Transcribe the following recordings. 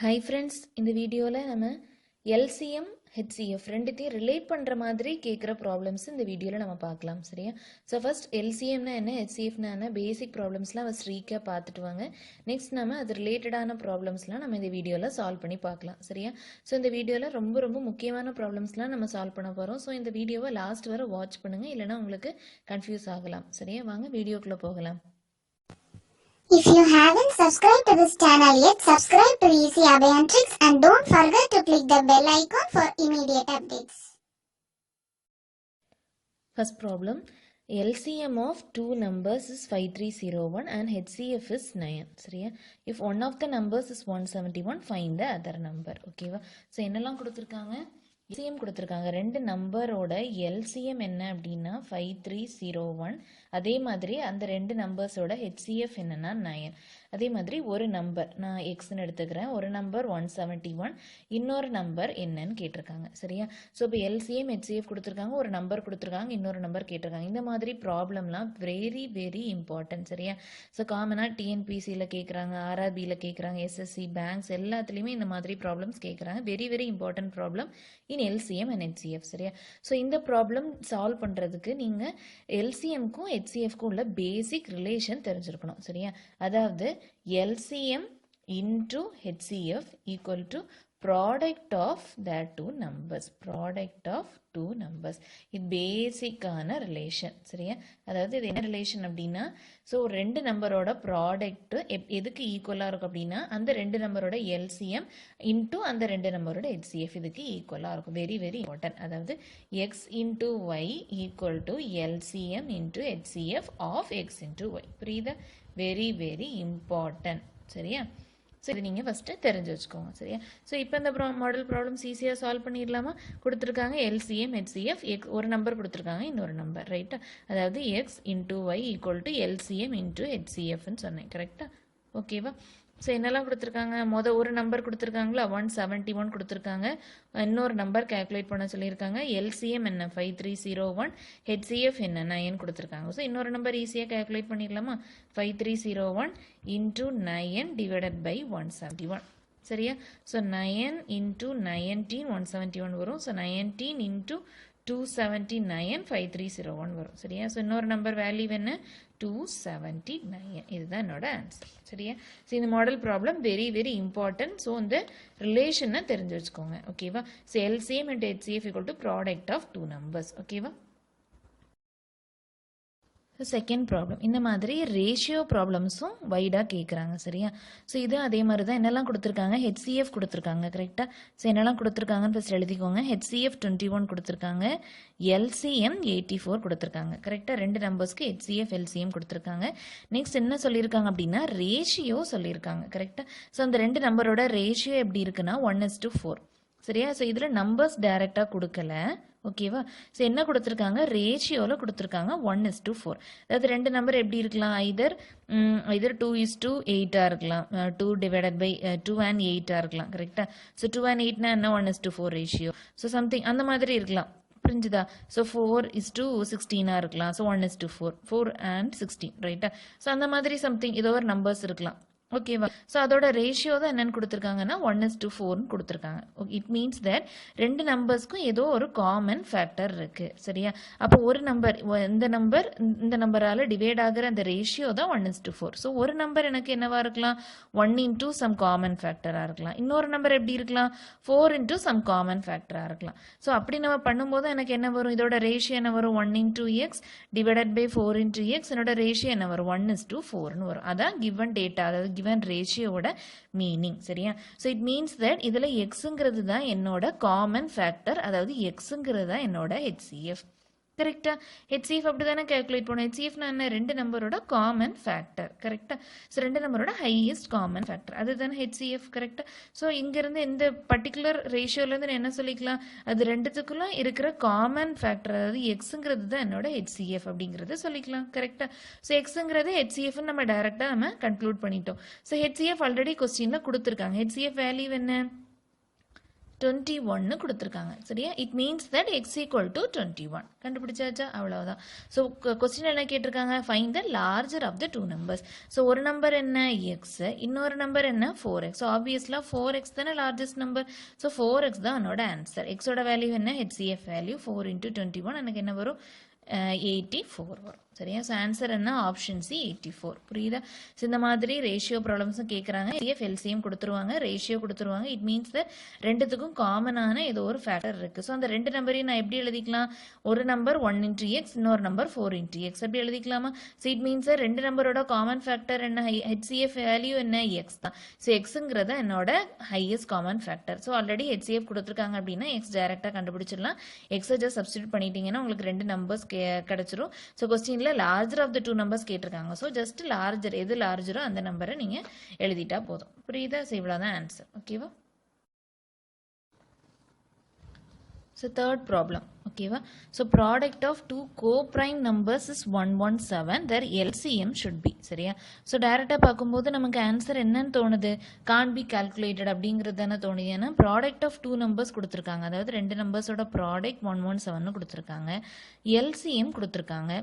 Hi friends, இந்த வீடியோல நம்ம LCM HCF ரெண்டுத்தையும் ரிலேட் பண்ற மாதிரி கேக்குற ப்ராப்ளம்ஸ் இந்த வீடியோல நம்ம பார்க்கலாம் சரியா. சோ ஃபர்ஸ்ட் LCM னா என்ன, HCF னா என்ன, பேசிக் ப்ராப்ளம்ஸ்லாம் ஃபர்ஸ்ட் ரீகேப் பார்த்துட்டு வாங்க. நெக்ஸ்ட் நாம அது ரிலேட்டடான ப்ராப்ளம்ஸ்லாம் நம்ம இந்த வீடியோல சால்வ் பண்ணி பார்க்கலாம் சரியா. சோ இந்த வீடியோல ரொம்ப முக்கியமான ப்ராப்ளம்ஸ்லாம் நம்ம சால்வ் பண்ண போறோம். சோ இந்த வீடியோவை லாஸ்ட் வரை வாட்ச் பண்ணுங்க, இல்லனா உங்களுக்கு கன்ஃபியூஸ் ஆகலாம் சரியா. வாங்க வீடியோக்குள்ள போகலாம். If you haven't subscribed to this channel yet, subscribe to Easy Abhay Tricks and don't forget to click the bell icon for immediate updates. First problem, LCM of two numbers is 5301 and HCF is 9 சரியா. If one of the numbers is 171, find the other number. ஓகேவா. So என்னெல்லாம் கொடுத்துருக்காங்க, LCM கொடுத்துருக்காங்க. ரெண்டு நம்பரோட LCM என்ன அப்படின்னா 5301. அதே மாதிரி அந்த ரெண்டு நம்பர்ஸோட HCF என்னன்னா 9. அதே மாதிரி ஒரு நம்பர் நான் எக்ஸ்ன்னு எடுத்துக்கிறேன், ஒரு நம்பர் 171, இன்னொரு நம்பர் என்னன்னு கேட்டிருக்காங்க சரியா. ஸோ இப்போ LCM HCF கொடுத்துருக்காங்க, ஒரு நம்பர் கொடுத்துருக்காங்க, இன்னொரு நம்பர் கேட்டிருக்காங்க. இந்த மாதிரி ப்ராப்ளம்லாம் வெரி இம்பார்ட்டன்ட் சரியா. ஸோ காமனாக டிஎன்பிசியில் கேட்குறாங்க, RRBயில் கேட்குறாங்க, SSC பேங்க்ஸ் எல்லாத்துலேயுமே இந்த மாதிரி ப்ராப்ளம்ஸ் கேட்குறாங்க. Very important problem in LCM and HCF சரியா. ஸோ இந்த ப்ராப்ளம் சால்வ் பண்ணுறதுக்கு நீங்கள் LCMக்கும் HCFக்கும் உள்ள பேசிக் ரிலேஷன் தெரிஞ்சிருக்கணும் சரியா. அதாவது LCM into HCF equal to product of their two numbers. Product of two numbers. இது பேசிக்கான ரிலேஷன் சரியா. அதாவது இது என்ன ரிலேஷன் அப்படின்னா, ஸோ ரெண்டு நம்பரோட ப்ராடக்ட் எதுக்கு ஈக்குவலாக இருக்கும் அப்படின்னா அந்த ரெண்டு நம்பரோட LCM இன்டூ அந்த ரெண்டு நம்பரோட HCF இதுக்கு ஈக்குவலாக இருக்கும். Very important. அதாவது X into Y equal to LCM into HCF of X into Y. புரியுதா? வெரி இம்பார்ட்டன்ட் சரியா. ஸோ இது நீங்கள் ஃபஸ்ட்டு தெரிஞ்சு வச்சுக்கோங்க சரியா. ஸோ இப்போ இந்த மாடல் ப்ராப்ளம்ஸ் ஈஸியாக சால்வ் பண்ணிடலாமா. கொடுத்துருக்காங்க LCM HCF, ஒரு நம்பர் கொடுத்துருக்காங்க, இன்னொரு நம்பர் ரைட்டா. அதாவது X into Y equal to LCM into HCFன்னு சொன்னேன் கரெக்டா. ஓகேவா. ஸோ என்னெல்லாம் கொடுத்துருக்காங்க, ஒரு நம்பர் கொடுத்துருக்காங்களா 171 கொடுத்துருக்காங்க, இன்னொரு நம்பர் கேல்குலேட் பண்ண சொல்லியிருக்காங்க. LCM என்ன 5301, HCF என்ன 9 கொடுத்துருக்காங்க. ஸோ இன்னொரு நம்பர் ஈஸியாக கேல்குலேட் பண்ணிடலாமா. 5301 into 9 divided by 171 சரியா. ஸோ 9 into 19 171 வரும். ஸோ 19 into 279 5301 வரும் சரியா. ஸோ இன்னொரு நம்பர் வேல்யூ என்ன 279. இதுதான் என்னோட ஆன்சர் சரியா. ஸோ இந்த model problem very important. So இந்த ரிலேஷனை தெரிஞ்சு வச்சுக்கோங்க ஓகேவா. So LCM and HCF equal to product of two numbers ஓகேவா. செகண்ட் ப்ராப்ளம், இந்த மாதிரி ரேஷியோ ப்ராப்ளம்ஸும் வைடாக கேட்குறாங்க சரியா. ஸோ இது அதே மாதிரி தான். என்னெல்லாம் கொடுத்துருக்காங்க, HCF கொடுத்துருக்காங்க கரெக்டாக. ஸோ என்னெல்லாம் கொடுத்துருக்காங்கன்னு ஃபஸ்ட் எழுதிக்கோங்க. HCF 21 கொடுத்துருக்காங்க, LCM 84 கொடுத்துருக்காங்க கரெக்டாக. ரெண்டு நம்பர்ஸ்க்கு HCF LCM கொடுத்துருக்காங்க. நெக்ஸ்ட் என்ன சொல்லியிருக்காங்க அப்படின்னா ரேஷியோ சொல்லியிருக்காங்க கரெக்டாக. ஸோ அந்த ரெண்டு நம்பரோட ரேஷியோ எப்படி இருக்குன்னா 1:4 சரியா. ஸோ இதில் நம்பர்ஸ் டைரெக்டாக கொடுக்கல ஓகேவா. ஸோ என்ன கொடுத்துருக்காங்க, ரேஷியோவில் கொடுத்துருக்காங்க 1:4. அதாவது ரெண்டு நம்பர் எப்படி இருக்கலாம், ஐதர் 2:8 இருக்கலாம், 2 divided by 2 and 8 இருக்கலாம் கரெக்டா. ஸோ 2 and 8 என்ன 1:4 ரேஷியோ. ஸோ சம்திங் அந்த மாதிரி இருக்கலாம் புரிஞ்சுதா. ஸோ 4:16 இருக்கலாம். ஸோ 1:4 4 and 16 ரைட்டா. ஸோ அந்த மாதிரி சம்திங் ஏதோ ஒரு நம்பர்ஸ் இருக்கலாம் ஓகேவா. ஸோ அதோட ரேஷியோ தான் என்னன்னு கொடுத்துருக்காங்கன்னா 1:4 கொடுத்துருக்காங்க. இட் மீன்ஸ் தட் ரெண்டு நம்பர்ஸ்க்கும் ஏதோ ஒரு காமன் ஃபேக்டர் இருக்கு சரியா. அப்போ ஒரு நம்பர் இந்த நம்பரால டிவைட் ஆகிற அந்த ரேஷியோ தான் 1:4. ஸோ ஒரு நம்பர் எனக்கு என்னவா இருக்கலாம் 1 into some காமன் ஃபேக்டரா இருக்கலாம். இன்னொரு நம்பர் எப்படி இருக்கலாம் 4 into some காமன் ஃபேக்டரா இருக்கலாம். ஸோ அப்படி நம்ம பண்ணும்போது எனக்கு என்ன வரும், இதோட ரேஷியோ என்ன வரும் 1 into x divided by 4 into x. என்னோட ரேஷியோ என்ன வரும் 1:4ன்னு வரும். அதான் கிவன் டேட்டா, அதாவது given ரேஷியோட மீனிங் சரியா. ஸோ இட் மீன்ஸ் தட் இதில் எக்ஸுங்கிறது தான் என்னோட காமன் ஃபேக்டர், அதாவது எக்ஸுங்கிறது தான் என்னோட HCF கரெக்டா. HCF அப்படி தானே கேல்குலேட் பண்ணும். HCFனா என்ன, ரெண்டு நம்பரோட காமன் ஃபேக்டர் கரெக்டா. ஸோ ரெண்டு நம்பரோட ஹையஸ்ட் காமன் ஃபேக்டர் அதுதானே HCF கரெக்டா. ஸோ இங்கிருந்து இந்த பர்டிகுலர் ரேஷியோலேருந்து என்ன சொல்லிக்கலாம், அது ரெண்டுத்துக்குள்ள இருக்கிற காமன் ஃபேக்டர், அதாவது எக்ஸுங்கிறது தான் என்னோட HCF அப்படிங்கிறத சொல்லிக்கலாம் கரெக்டா. ஸோ எக்ஸுங்கிறது HCFன்னு நம்ம டைரெக்டாக நம்ம கன்க்ளூட் பண்ணிட்டோம். ஸோ HCF ஆல்ரெடி கொஸ்டின்ல கொடுத்துருக்காங்க. HCF வேல்யூ என்ன 21 கொடுத்திருக்காங்க சரியா it means that x equal to 21 கண்டுபிடிச்சாச்சா அவ்வளவுதான் so question என்ன கேட்டிருக்காங்க find the larger of the two numbers so ஒரு நம்பர் என்ன x இன்னொரு நம்பர் என்ன 4x so obviously 4x தான largest number so 4x தான் என்னோட ஆன்சர் x ஓட வேல்யூ என்ன HCF வேல்யூ 4 into 21 எனக்கு என்ன வரும் 84 வரும் சரியா சோ ஆன்சர் என்ன ஆப்ஷன் சி 84 புரியுதா சோ இந்த மாதிரி ரேஷியோ ப்ராப்ளம்ஸ் கேக்குறாங்க HCF LCM கொடுத்துருவாங்க ரேஷியோ கொடுத்துருவாங்க இட் மீன்ஸ் that ரெண்டுத்துக்கும் காமனான ஏதோ ஒரு ஃபேக்டர் இருக்கு சோ அந்த ரெண்டு நம்பரையும் நான் எப்படி எழுதிக்கலாம் ஒரு நம்பர் 1 into x இன்னொரு நம்பர் 4 into x அப்படி எழுதிக்கலாமா சோ இட் மீன்ஸ் ரெண்டு நம்பரோட காமன் ஃபேக்டர் என்ன HCF வேல்யூ என்ன x தான் சோ xங்கறது என்னோட highest common factor so already HCF கொடுத்திருக்காங்க அப்படினா x டைரக்ட்டா கண்டுபிடிச்சிடலாம் x just சப்ஸ்டிட்யூட் பண்ணிட்டீங்கன்னா உங்களுக்கு ரெண்டு நம்பர்ஸ் கிடைச்சிரும் சோ क्वेश्चनல larger of the two numbers கேட்டிருக்காங்க சோ just larger எது largerோ அந்த நம்பரை நீங்க எழுதிட்டா போதும் புரியுதா சோ இவ்வளவுதான் ஆன்சர் ஓகேவா so third problem ஓகேவா so product of two co-prime numbers is 117 their LCM should be சரியா so டைரக்ட்டா பாக்கும்போது நமக்கு ஆன்சர் என்னன்னு தோணுது can't be calculated அப்படிங்கிறது தான தோணுது ஏனா product of two numbers கொடுத்திருக்காங்க அதாவது ரெண்டு நம்பர்ஸோட product 117 னு கொடுத்திருக்காங்க LCM கொடுத்திருக்காங்க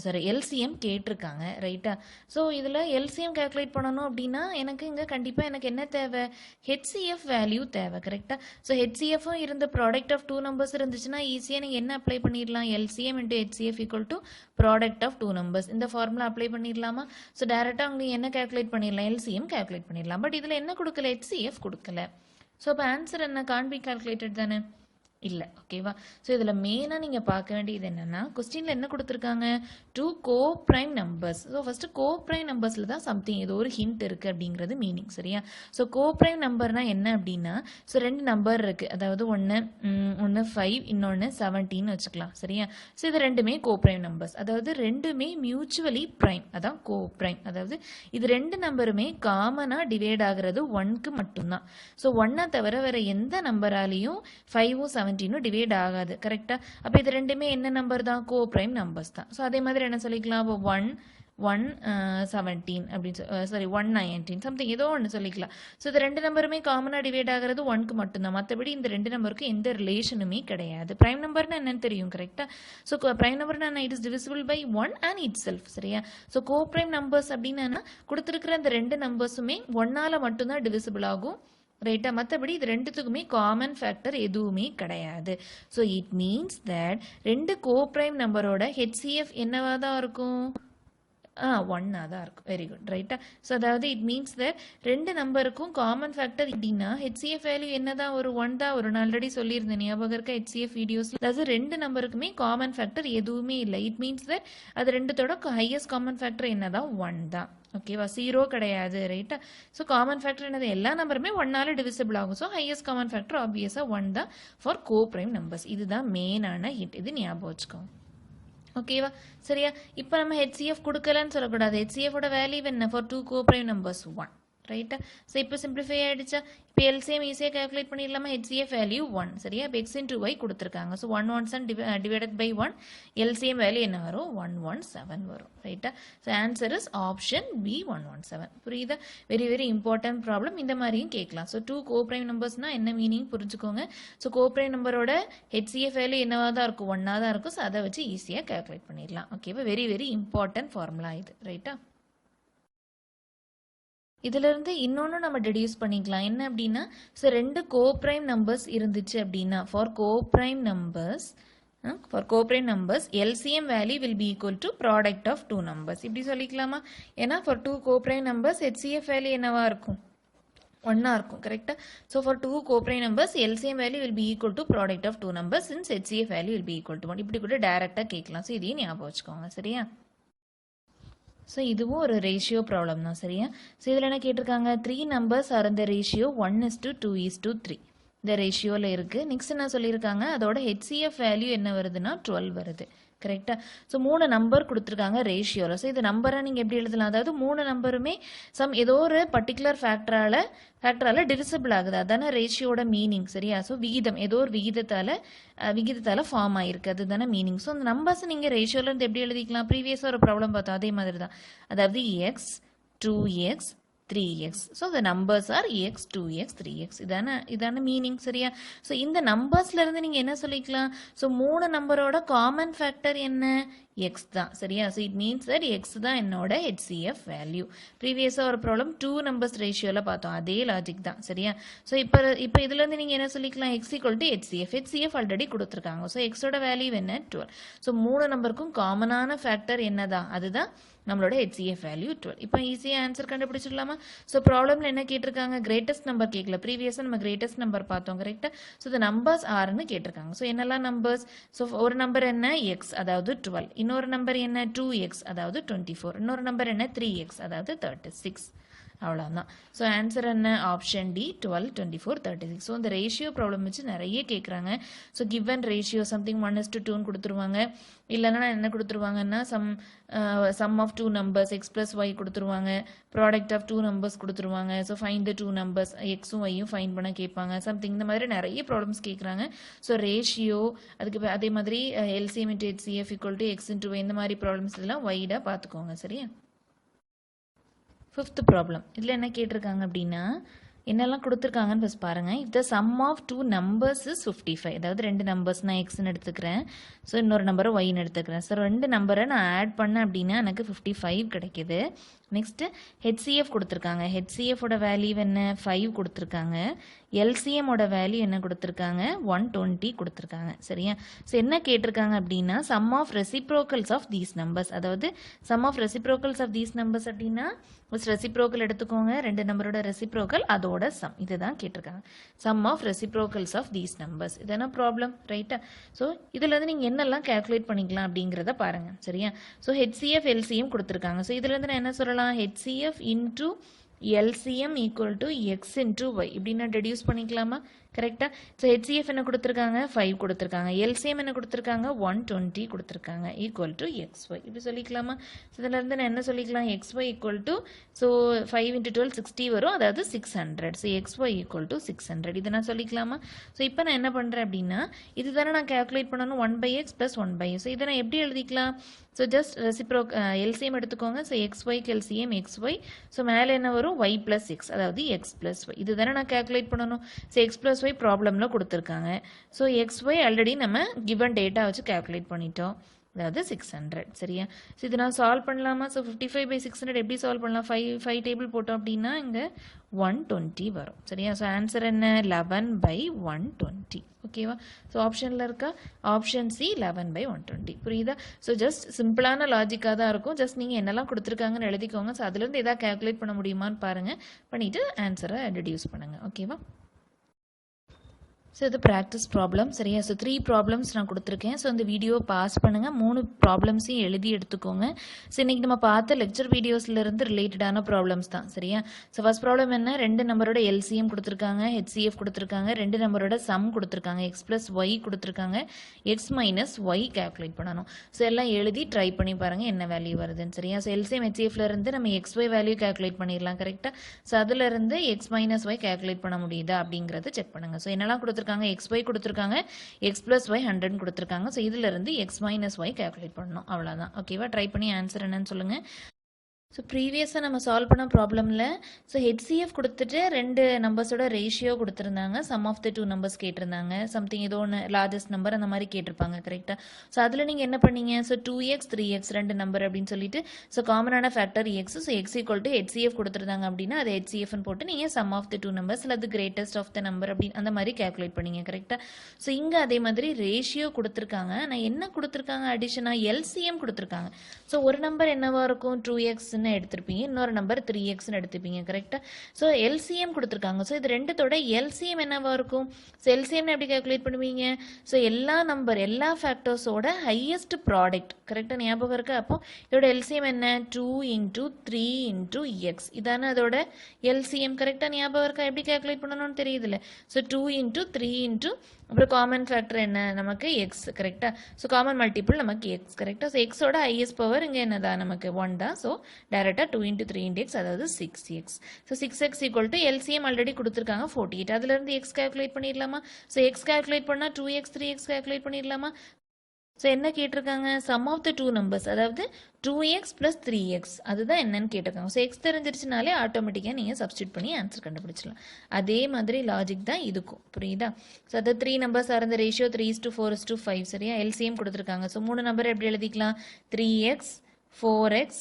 sorry LCM கேட்டிருக்காங்க ரைட்டா சோ இதுல LCM கால்குலேட் பண்ணனும் அப்படினா எனக்கு இங்க கண்டிப்பா எனக்கு என்ன தேவை HCF வேல்யூ தேவை கரெக்ட்டா சோ HCF இருந்த product of two numbers இருந்துச்சுனா ஈஸியா நீங்க என்ன அப்ளை பண்ணிரலாம் LCM * HCF = product of two numbers இந்த ஃபார்முலா அப்ளை பண்ணிரலாமா சோ டைரக்ட்டா உங்களுக்கு என்ன கால்குலேட் பண்ணிரலாம் LCM கால்குலேட் பண்ணிரலாம் பட் இதுல என்ன கொடுக்கல HCF கொடுக்கல சோ அப்ப ஆன்சர் என்ன can't be calculated தானே இல்ல ஓகேவா சோ இதுல மெயினா நீங்க பார்க்க வேண்டியது என்னன்னா क्वेश्चनல என்ன கொடுத்திருக்காங்க two co-prime numbers so first co-prime numbersல தான் something ஏதோ ஒரு ஹிண்ட் இருக்கு அப்படிங்கிறது மீனிங் சரியா சோ co-prime நம்பர்னா என்ன அப்படினா சோ ரெண்டு நம்பர் இருக்கு அதாவது ஒன்னு 5 இன்னொன்னு 17 னு வெச்சுக்கலாம் சரியா சோ இது ரெண்டுமே co-prime numbers அதாவது ரெண்டுமே மியூச்சுவலி prime அதான் co-prime அதாவது இது ரெண்டு நம்பருமே காமனா டிவைட் ஆகிறது 1 க்கு மட்டும் தான் சோ 1 தவிர வேற எந்த நம்பராலியும் 5 உம் 17 டிவைட் ஆகாது கரெக்ட்டா அப்ப இது ரெண்டுமே என்ன நம்பர் தான் co-prime numbers தான் சோ அதே மாதிரி என்ன சொல்லிக்கலாம் 117 அப்படி சாரி 119 something ஏதோ ஒன்னு சொல்லிக்கலாம் சோ இது ரெண்டு நம்பருமே காமனா டிவைட் ஆகிறது 1 க்கு மட்டும் தான் மத்தபடி இந்த ரெண்டு நம்பருக்கு எந்த ரிலேஷனுமே கிடையாது பிரைம் நம்பர்னா என்னன்னு தெரியும் கரெக்ட்டா சோ பிரைம் நம்பர்னா it is divisible by 1 and itself சரியா சோ co-prime numbers அப்படினா கொடுத்திருக்கிற அந்த ரெண்டு நம்பர்ஸுமே 1 ஆல மட்டும் தான் divisible ஆகும் ரைட்டா மத்தபடி இது ரெண்டுத்துக்குமே காமன் ஃபேக்டர் எதுவுமே கிடையாது சோ இட் மீன்ஸ் that ரெண்டு co-prime நம்பரோட HCF என்னவா தான் இருக்கும் 1 தான் இருக்கும் வெரி குட் ரைட்டா சோ அதாவது இட் மீன்ஸ் that ரெண்டு நம்பருக்கும் காமன் ஃபேக்டர் அப்படினா HCF வேல்யூ என்னதான் ஒரு 1 தான் ஒரு நான் ஆல்ரெடி சொல்லியிருந்தேன் ஞாபகம் இருக்கா HCF வீடியோஸ்ல அதாவது ரெண்டு நம்பருக்குமே காமன் ஃபேக்டர் எதுவுமே இல்ல இட் மீன்ஸ் that அது ரெண்டுத்தோட ஹையஸ்ட் காமன் ஃபேக்டர் என்னதான் 1 தான் ஓகேவா 0 கிடையாது ரைட்டா சோ காமன் ஃபேக்டர் என்னது எல்லா நம்பருமே 1 ஆல டிவிசிபிள் ஆகும் சோ ஹையஸ்ட் காமன் ஃபேக்டர் ஆப்வியஸா 1 தான் ஃபார் co-prime numbers இதுதான் மெயினான ஹிண்ட் இது ஞாபகம் வச்சுக்கோங்க ஓகேவா சரியா இப்போ நம்ம HCF கொடுக்கலன்னு சொல்ல கூடாது HCF ஓட வேல்யூ என்ன ஃபார் two co-prime numbers 1 ரைட்டா சோ இப்போ சிம்பிளிஃபை ஆயிடுச்சா இப்போ LCM ஈஸியா கால்குலேட் பண்ணிரலாமா HCF வேல்யூ 1 சரியா இப்போ x into y கொடுத்திருக்காங்க so 117 divided by 1 LCM value என்ன வரும் 117 வரும் ரைட்டா so answer is option B 117 புரியுதா வெரி வெரி இம்பார்ட்டன்ட் ப்ராப்ளம் இந்த மாதிரியும் கேட்கலாம் சோ two co-prime numbersனா என்ன மீனிங் புரிஞ்சுக்கோங்க சோ co-prime நம்பரோட HCF வேல்யூ என்னவா தான் இருக்கும் 1 தான் இருக்கும் சோ அத வச்சு ஈஸியா கால்குலேட் பண்ணிரலாம் ஓகேவா வெரி வெரி இம்பார்ட்டன்ட் ஃபார்முலா இது ரைட்டா இதுல இருந்து இன்னொன்னு நம்ம டிடியூஸ் பண்ணிக்கலாம் என்ன அப்படினா சோ ரெண்டு co-prime numbers இருந்துச்சு அப்படினா for co-prime numbers LCM value will be equal to product of two numbers இப்படி சொல்லிக்கலாமா ஏனா for two co-prime numbers HCF value என்னவா இருக்கும் 1 இருக்கும் கரெக்ட்டா so for two co-prime numbers LCM value will be equal to product of two numbers since HCF value will be equal to 1 இப்படி கூட டைரக்ட்டா கேட்கலாம் சோ இதையும் ஞாபகம் வச்சுக்கோங்க சரியா So, இதுவும் ஒரு ratio problem தான் சரியா so இதுல என்ன கேட்டிருக்காங்க 3 numbers are in the ratio 1:2:3 இந்த ரேஷியோல இருக்கு நெக்ஸ்ட் என்ன சொல்லிருக்காங்க அதோட HCF வேல்யூ என்ன வருதுன்னா 12 வருது கரெக்ட்டா சோ மூணு நம்பர் கொடுத்திருக்காங்க ரேஷியோல சோ இது நம்பரை நீங்க எப்படி எழுதலாம் அதாவது மூணு நம்பருமே சம் ஏதோ ஒரு பர்టిక్యులர் ஃபேக்டரால டிவிசிபிள் ஆகுது அதான ரேஷியோட மீனிங் சரியா சோ விகிதம் ஏதோ ஒரு விகிதத்தால ஃபார்ம் ஆயிருக்கு அதுதான மீனிங் சோ அந்த நம்பர்ஸ் நீங்க ரேஷியோல இருந்து எப்படி எழுதிக்கலாம் ப்ரீவியஸா ஒரு ப்ராப்ளம் பார்த்தோம் அதே மாதிரி தான் அதாவது x 2x 3x. So the numbers are x, 2x, 3x. இதான மீனிங் சரியா? ஸோ இந்த நம்பர்ஸ்ல இருந்து நீங்க என்ன சொல்லிக்கலாம்? ஸோ 3 நம்பரோட காமன் ஃபேக்டர் என்ன? x தான் சரியா? So it means that x தான் என்னோட HCF வேல்யூ. ப்ரீவியஸாக ஒரு ப்ராப்ளம் 2 நம்பர்ஸ் ரேஷியோவில் பார்த்தோம், அதே லாஜிக் தான் சரியா? ஸோ இப்போ இதுலேருந்து நீங்கள் என்ன சொல்லிக்கலாம்? x = HCF. HCF ஆல்ரெடி கொடுத்துருக்காங்க. ஸோ எக்ஸோட வேல்யூ என்ன? 12. ஸோ 3 நம்பருக்கும் காமனான ஃபேக்டர் என்னதான்? அதுதான் நம்மளோட HCF வேல்யூ 12. இப்போ ஈஸியாக ஆன்சர் கண்டுபிடிச்சிடலாமா? ஸோ ப்ராப்ளம்ல என்ன கேட்டிருக்காங்க? கிரேட்டஸ்ட் நம்பர் கேட்கல. ப்ரீவியஸாக நம்ம கிரேட்டஸ்ட் நம்பர் பார்த்தோம் கரெக்டாக. ஸோ இந்த நம்பர்ஸ் ஆர்னு கேட்டிருக்காங்க. ஸோ என்னெல்லாம் நம்பர்ஸ்? ஸோ ஒரு நம்பர் என்ன? எக்ஸ், அதாவது 12. இன்னொரு நம்பர் என்ன? 2x, அதாவது 24. இன்னொரு நம்பர் என்ன? 3x, அதாவது 36. அவ்வளோதான். ஸோ ஆன்சர் என்ன? Option d, 12, 24, 36. ஸோ இந்த ரேஷியோ ப்ராப்ளம் வச்சு நிறைய கேட்குறாங்க. ஸோ கிவன் ரேஷியோ சம்திங் 1:2 கொடுத்துருவாங்க. இல்லைன்னா என்ன கொடுத்துருவாங்கன்னா sum of 2 numbers x + y கொடுத்துருவாங்க. ப்ராடக்ட் ஆஃப் 2 நம்பர்ஸ் கொடுத்துருவாங்க. ஸோ ஃபைண்ட் த 2 நம்பர்ஸ், எக்ஸும் ஒய்யும் ஃபைண்ட் பண்ண கேட்பாங்க. சம்திங் இந்த மாதிரி நிறைய ப்ராப்ளம்ஸ் கேட்குறாங்க. ஸோ ரேஷியோ, அதுக்கு அதே மாதிரி LCM × HCF = x × y, இந்த மாதிரி ப்ராப்ளம்ஸ் எல்லாம் வைடாக பார்த்துக்கோங்க சரியா? 5th problem. இதில் என்ன கேட்டிருக்காங்க அப்படின்னா, என்னெல்லாம் கொடுத்துருக்காங்கன்னு ஃபஸ்ட் பாருங்கள். If the sum of 2 numbers is 55, அதாவது 2 நம்பர்ஸ் நான் எக்ஸ்ன்னு எடுத்துக்கிறேன். ஸோ இன்னொரு நம்பரை ஒய்ன்னு எடுத்துக்கிறேன். ஸோ 2 நம்பரை நான் ஆட் பண்ணேன் அப்படின்னா எனக்கு 55 கிடைக்கிது. நெக்ஸ்ட்டு HCF கொடுத்துருக்காங்க. HCFோட வேல்யூ என்ன? 5 கொடுத்துருக்காங்க. LCMோட வேல்யூ என்ன கொடுத்துருக்காங்க? 120 கொடுத்துருக்காங்க சரியா? ஸோ என்ன கேட்டிருக்காங்க அப்படின்னா, sum of reciprocals of these numbers, அதாவது sum of reciprocals of these numbers அப்படின்னா ரெசிப்ரோக்கல் எடுத்துக்கோங்க. 2 நம்பரோட ரெசிப்ரோக்கல், அதோட சம், இதுதான் கேட்டிருக்காங்க. Sum of reciprocals of these numbers, இதான ப்ராப்ளம் ரைட்டா? ஸோ இதுல இருந்து நீங்கள் என்னெல்லாம் கேல்குலேட் பண்ணிக்கலாம் அப்படிங்கிறத பாருங்க சரியா? ஸோ HCF, LCM கொடுத்துருக்காங்க. ஸோ இதுல இருந்து நான் என்ன சொல்லலாம்? HCF into LCM = x into y இப்படின்னா டெடியூஸ் பண்ணிக்கலாமா? கரெக்டா? ஸோ HCF என்ன கொடுத்துருக்காங்க? 5 கொடுத்துருக்காங்க. LCM என்ன கொடுத்துருக்காங்க? 120 கொடுத்துருக்காங்க. = xy இப்படி சொல்லிக்கலாமா? ஸோ இதில் இருந்து நான் என்ன சொல்லிக்கலாம்? xy = ஸோ 5 × 12 60 வரும், அதாவது 600. ஸோ xy = 600 இதை நான் சொல்லிக்கலாமா? ஸோ இப்போ நான் என்ன பண்ணுறேன் அப்படின்னா, இதுதானே நான் கேல்குலேட் பண்ணணும், 1/x + 1/x. ஸோ இதை நான் எப்படி எழுதிக்கலாம்? ஸோ ஜஸ்ட் LCM எடுத்துக்கோங்க. ஸோ xyக்கு LCM xy. ஸோ மேலே என்ன வரும்? y + x, அதாவது x + y. இது தானே நான் கேல்குலேட் பண்ணணும். ஸோ x + y ப்ராப்ளமில் கொடுத்துருக்காங்க. ஸோ xy ஆல்ரெடி நம்ம கிவன் டேட்டா வச்சு கேல்குலேட் பண்ணிட்டோம், அதாவது 600 சரியா? ஸோ இது நான் சால்வ் பண்ணலாமா? ஸோ 55/600 எப்படி சால்வ் பண்ணலாம்? 5 டேபிள் போட்டோம் அப்படின்னா இங்கே 120 வரும் சரியா? ஸோ ஆன்சர் என்ன? 11/120. ஓகேவா? ஸோ ஆப்ஷனில் இருக்கா? Option C 11/120. புரியுதா? ஸோ ஜஸ்ட் சிம்பிளான லாஜிக்காக தான் இருக்கும். ஜஸ்ட் நீங்கள் என்னெல்லாம் கொடுத்துருக்காங்கன்னு எழுதிக்கோங்க. ஸோ அதுலேருந்து எதாவது கேல்குலேட் பண்ண முடியுமான்னு பாருங்கள். பண்ணிவிட்டு ஆன்சரை டிடியூஸ் பண்ணுங்கள். ஓகேவா? ஸோ இது ப்ராக்டிஸ் ப்ராப்ளம் சரியா? ஸோ 3 ப்ராப்ளம்ஸ் நான் கொடுத்துருக்கேன். ஸோ இந்த வீடியோ பாஸ் பண்ணுங்கள். 3 ப்ராப்ளம்ஸையும் எழுதி எடுத்துக்கோங்க. ஸோ இன்றைக்கி நம்ம பார்த்த லெக்சர் வீடியோஸ்லேருந்து ரிலேட்டடான ப்ராப்ளம்ஸ் தான் சரியா? ஸோ ஃபஸ்ட் ப்ராப்ளம் என்ன? 2 நம்பரோட LCM கொடுத்துருக்காங்க, HCF கொடுத்துருக்காங்க, 2 நம்பரோட சம் கொடுத்துருக்காங்க, x + y கொடுத்துருக்காங்க, x - y கேல்குலேட் பண்ணணும். ஸோ எல்லாம் எழுதி ட்ரை பண்ணி பாருங்கள் என்ன வேல்யூ வருதுன்னு சரியா? ஸோ LCM HCFலேருந்து நம்ம xy வேல்யூ கேல்குலேட் பண்ணிடலாம் கரெக்டாக? ஸோ அதிலிருந்து x - y கேல்குலேட் பண்ண முடியுதா அப்படிங்கிறத செக் பண்ணுங்கள். ஸோ என்னெல்லாம் கொடுத்துருக்காங்க? xy கொடுத்துருக்காங்க, x + y 100 கொடுத்துருக்காங்க. ஸோ இதுல இருந்து x - y கேல்குலேட் பண்ணணும். அவ்வளோதான். ஓகேவா? ட்ரை பண்ணி ஆன்சர் என்னன்னு சொல்லுங்க. ஸோ ப்ரீவியஸாக நம்ம சால்வ் பண்ண ப்ராப்ளமில் ஸோ HCF கொடுத்துட்டு 2 நம்பர்ஸோட ரேஷியோ கொடுத்துருந்தாங்க. சம் ஆஃப் த 2 நம்பர்ஸ் கேட்டிருந்தாங்க. சம்திங் ஏதோ ஒன்று லார்ஜஸ்ட் நம்பர் அந்த மாதிரி கேட்டிருப்பாங்க கரெக்டாக? ஸோ அதில் நீங்கள் என்ன பண்ணீங்க? ஸோ 2x 3x 2 நம்பர் அப்படின்னு சொல்லிட்டு ஸோ காமனான factor x. So x = HCF கொடுத்துருந்தாங்க அப்படின்னா அது HCFன்னு போட்டு நீங்கள் சம் ஆஃப் த 2 நம்பர்ஸ் அல்லது கிரேட்டஸ்ட் ஆஃப் த நம்பர் அப்படின்னு அந்த மாதிரி கேல்குலேட் பண்ணீங்க கரெக்டாக? ஸோ இங்கே அதே மாதிரி ரேஷியோ கொடுத்துருக்காங்க. நான் என்ன கொடுத்துருக்காங்க? அடிஷனாக LCM கொடுத்துருக்காங்க. ஸோ ஒரு நம்பர் என்னவா இருக்கும்? 2x எடுத்திருப்பீங்க, இன்னொரு நம்பர் 3x எடுத்துப்பீங்க கரெக்டா? ஸோ LCM கொடுத்துருக்காங்க. ஸோ இது ரெண்டுத்தோட LCM என்னவா இருக்கும்? ஸோ LCM எப்படி கால்குலேட் பண்ணுவீங்க? ஸோ எல்லா ஃபேக்டர்ஸோட ஹையஸ்ட் ப்ராடக்ட் கரெக்டாக ஞாபகம் இருக்கா? அப்போ இதோட LCM என்ன? 2 × 3 × x இதான அதோட LCM கரெக்டாக ஞாபகம் இருக்கா? எப்படி கால்குலேட் பண்ணணும்னு தெரியுதுல்ல? ஸோ 2 × 3 × அப்புறம் காமன் ஃபேக்டர் என்ன? நமக்கு x கரெக்டா? ஸோ காமன் மல்டிபிள் நமக்கு x கரெக்டா? ஸோ எக்ஸோட ஹையஸ்ட் பவர் இங்கே என்னதான்? நமக்கு 1 தான். ஸோ டைரெக்டாக 2 × 3 × x அதாவது 6x. So 6x = LCM already கொடுத்துருக்காங்க 48. அதுலேருந்து x கால்குலேட் பண்ணிடலாமா? ஸோ x கால்குலேட் பண்ணால் 2x 3x கால்குலேட் பண்ணிடலாமா? ஸோ என்ன கேட்டிருக்காங்க, sum of the two numbers, அதாவது 2x + 3x அதுதான் என்னன்னு கேட்டிருக்காங்க. ஸோ எக்ஸ் தெரிஞ்சிருச்சுனாலே ஆட்டோமேட்டிக்காக நீங்கள் சப்ஸ்டியூட் பண்ணி ஆன்சர் கண்டுபிடிச்சலாம். அதே மாதிரி லாஜிக் தான் இதுக்கும், புரியுதா? ஸோ அது 3 நம்பர்ஸ் இருந்த ரேஷியோ 3:4:5 சரியா? எல்சிஎம் கொடுத்துருக்காங்க. ஸோ 3 நம்பர் எப்படி எழுதிக்கலாம், 3x 4x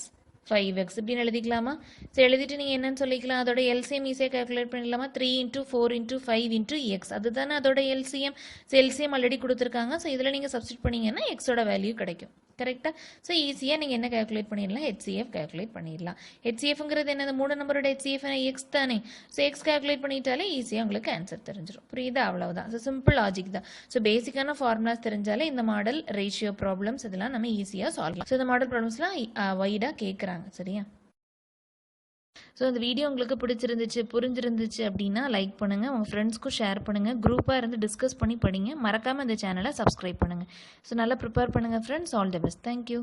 5x இப்படின்னு எழுதிக்கலாமா? ஸோ எழுதிட்டு நீங்கள் என்னன்னு சொல்லிக்கலாம், அதோட எல்சிஎம் ஈஸியாக கால்குலேட் பண்ணிடலாமா? 3 × 4 × 5 × x அதுதானே அதோட எல்சிஎம். ஸோ எல்சிஎம் ஆல்ரெடி கொடுத்துருக்காங்க. ஸோ இதில் நீங்கள் சப்ஸ்டியூட் பண்ணிங்கன்னா எக்ஸோட வேல்யூ கிடைக்கும். கரெக்டாக? ஸோ ஈஸியாக நீங்கள் என்ன கால்குலேட் பண்ணிடலாம், ஹெச்சிஎஃப் கால்குலேட் பண்ணிடலாம். ஹெச்சிஎஃப்ங்கிறது என்னது, 3 நம்பரோட ஹெச்சிஎஃப் எக்ஸ் தானே. ஸோ எக்ஸ் கால்குலேட் பண்ணிட்டாலே ஈஸியாக உங்களுக்கு ஆன்சர் தெரிஞ்சிடும். புரியுதா? அவ்வளவுதான். ஸோ சிம்பிள் லாஜிக் தான். ஸோ பேசிக்கான ஃபார்முலாஸ் தெரிஞ்சாலே இந்த மாடல் ரேஷியோ ப்ராப்ளம்ஸ் இதெல்லாம் நம்ம ஈஸியாக சால்வ் பண்ணலாம். ஸோ இந்த மாடல் ப்ராப்ளம்ஸ்லாம் வைடாக கேட்குறாங்க. சரியா? ஸோ இந்த வீடியோ உங்களுக்கு பிடிச்சிருந்துச்சு, புரிஞ்சிருந்துச்சு அப்படின்னா லைக் பண்ணுங்கள், உங்கள் ஃப்ரெண்ட்ஸ்க்கும் ஷேர் பண்ணுங்கள், குரூப்பாக இருந்து டிஸ்கஸ் பண்ணி படிங்க, மறக்காமல் இந்த சேனலை சப்ஸ்கிரைப் பண்ணுங்கள். ஸோ நல்லா ப்ரிப்பேர் பண்ணுங்கள் friends. All the best. Thank you.